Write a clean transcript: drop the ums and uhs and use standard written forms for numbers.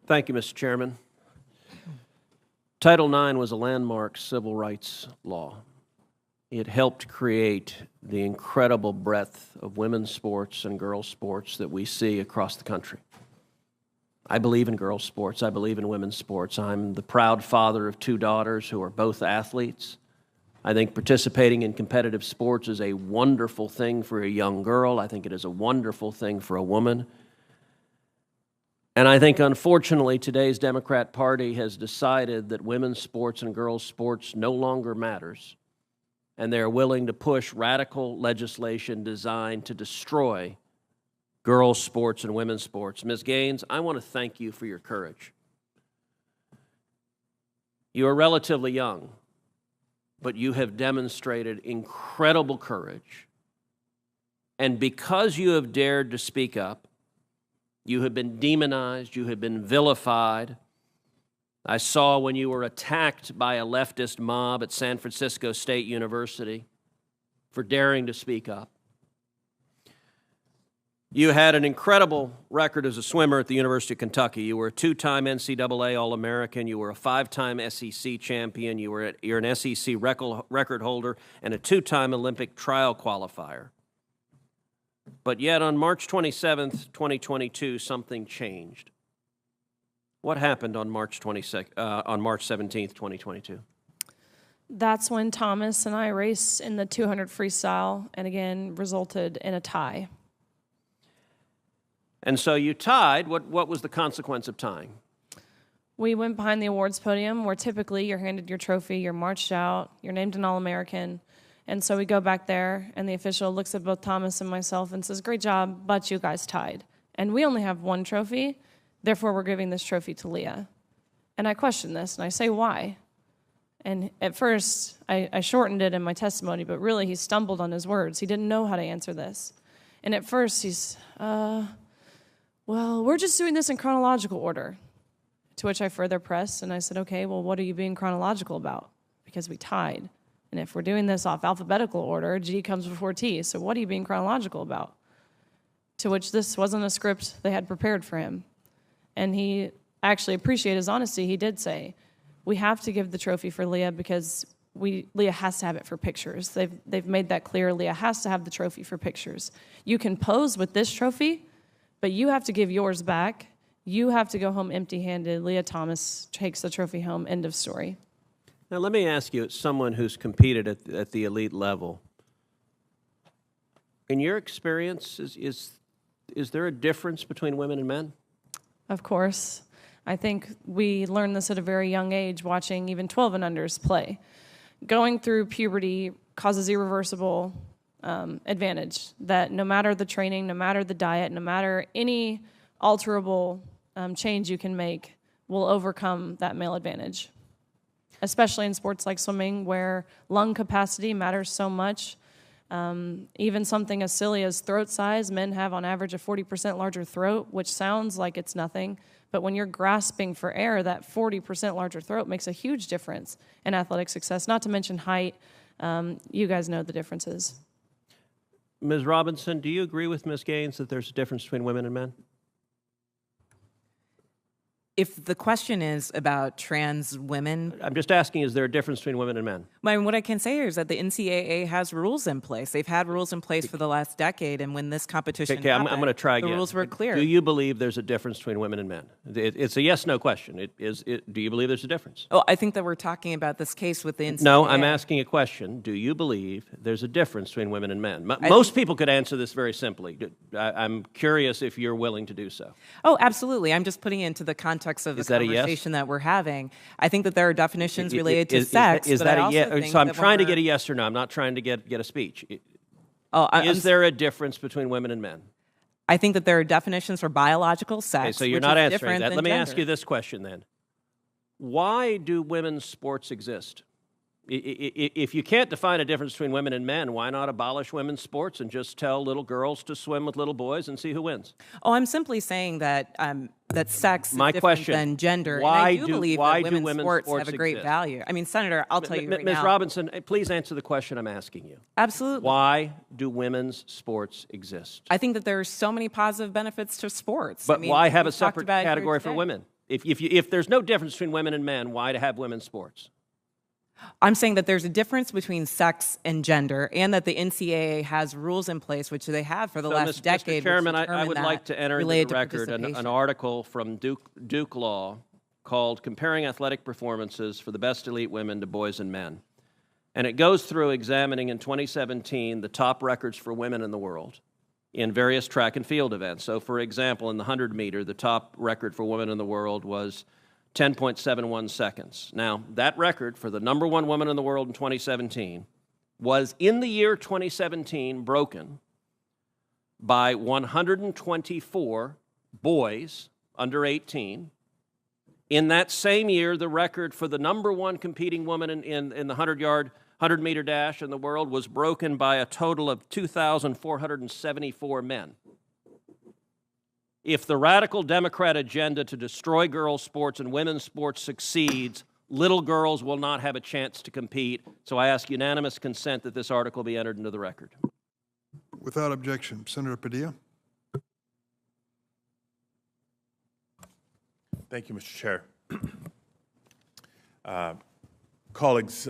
Thank you, Mr. Chairman. Title IX was a landmark civil rights law. It helped create the incredible breadth of women's sports and girls' sports that we see across the country. I believe in girls' sports. I believe in women's sports. I'm the proud father of two daughters who are both athletes. I think participating in competitive sports is a wonderful thing for a young girl. I think it is a wonderful thing for a woman. And I think, unfortunately, today's Democrat Party has decided that women's sports and girls' sports no longer matters, and they're willing to push radical legislation designed to destroy girls' sports and women's sports. Ms. Gaines, I want to thank you for your courage. You are relatively young, but you have demonstrated incredible courage. And because you have dared to speak up, you have been demonized, you have been vilified. I saw when you were attacked by a leftist mob at San Francisco State University for daring to speak up. You had an incredible record as a swimmer at the University of Kentucky. You were a two-time NCAA All-American. You were a five-time SEC champion. You're an SEC record holder and a two-time Olympic trial qualifier. But yet on March 27th, 2022, something changed. What happened on March 17th, 2022? That's when Thomas and I raced in the 200 freestyle and again resulted in a tie. And so you tied. What was the consequence of tying? We went behind the awards podium where typically you're handed your trophy, you're marched out, you're named an All-American. And so we go back there, and the official looks at both Thomas and myself and says, "Great job, but you guys tied. And we only have one trophy, therefore we're giving this trophy to Leah." And I question this, and I say, "Why?" And at first, I shortened it in my testimony, but really he stumbled on his words. He didn't know how to answer this. And at first he's, well, we're just doing this in chronological order. To which I further pressed, and I said, "Okay, well, what are you being chronological about? Because we tied. And if we're doing this off alphabetical order, G comes before T, so what are you being chronological about?" To which this wasn't a script they had prepared for him. And he actually appreciated his honesty. He did say, "We have to give the trophy for Leah because Leah has to have it for pictures." They've made that clear. Leah has to have the trophy for pictures. You can pose with this trophy, but you have to give yours back. You have to go home empty-handed. Leah Thomas takes the trophy home, end of story. Now, let me ask you, as someone who's competed at the elite level, in your experience, is there a difference between women and men? Of course. I think we learned this at a very young age, watching even 12 and unders play. Going through puberty causes irreversible advantage, that no matter the training, no matter the diet, no matter any alterable change you can make, will overcome that male advantage. Especially in sports like swimming, where lung capacity matters so much. Even something as silly as throat size, men have on average a 40% larger throat, which sounds like it's nothing, but when you're grasping for air, that 40% larger throat makes a huge difference in athletic success, not to mention height. You guys know the differences. Ms. Robinson, do you agree with Ms. Gaines that there's a difference between women and men? If the question is about trans women... I'm just asking, is there a difference between women and men? What I can say is that the NCAA has rules in place. They've had rules in place for the last decade, and when this competition happened, I'm going to try again. The rules were clear. Do you believe there's a difference between women and men? It's a yes-no question. Do you believe there's a difference? Oh, I think that we're talking about this case with the NCAA. No, I'm asking a question. Do you believe there's a difference between women and men? Most people could answer this very simply. I'm curious if you're willing to do so. Oh, absolutely. I'm just putting it into the context of the conversation that we're having. I think that there are definitions related to sex. Is that a yes? So I'm trying to get a yes or no. I'm not trying to get a speech. Is there a difference between women and men? I think that there are definitions for biological sex. Okay, so you're not answering that. Let me ask you this question then. Why do women's sports exist? If you can't define a difference between women and men, why not abolish women's sports and just tell little girls to swim with little boys and see who wins? Oh, I'm simply saying that that sex is My different question, than gender. why and I do believe why that do women's sports have a great exist? value. I mean, Senator, I'll tell you right Ms. now. Robinson, please answer the question I'm asking you. Absolutely. Why do women's sports exist? I think that there are so many positive benefits to sports. But I mean, why have a we've talked separate about it here category for today. women? If there's no difference between women and men, why to have women's sports? I'm saying that there's a difference between sex and gender, and that the NCAA has rules in place, which they have for the last decade. Mr. Chairman, which I would determine like that to enter into related the to record an participation. article from Duke Law called Comparing Athletic Performances for the Best Elite Women to Boys and Men. And it goes through examining in 2017 the top records for women in the world in various track and field events. So, for example, in the 100 meter, the top record for women in the world was 10.71 seconds. Now, that record for the number one woman in the world in 2017 was, in the year 2017, broken by 124 boys under 18. In that same year, the record for the number one competing woman in the 100-meter dash in the world was broken by a total of 2,474 men. If the radical Democrat agenda to destroy girls' sports and women's sports succeeds, little girls will not have a chance to compete. So I ask unanimous consent that this article be entered into the record. Without objection. Senator Padilla. Thank you, Mr. Chair. Colleagues,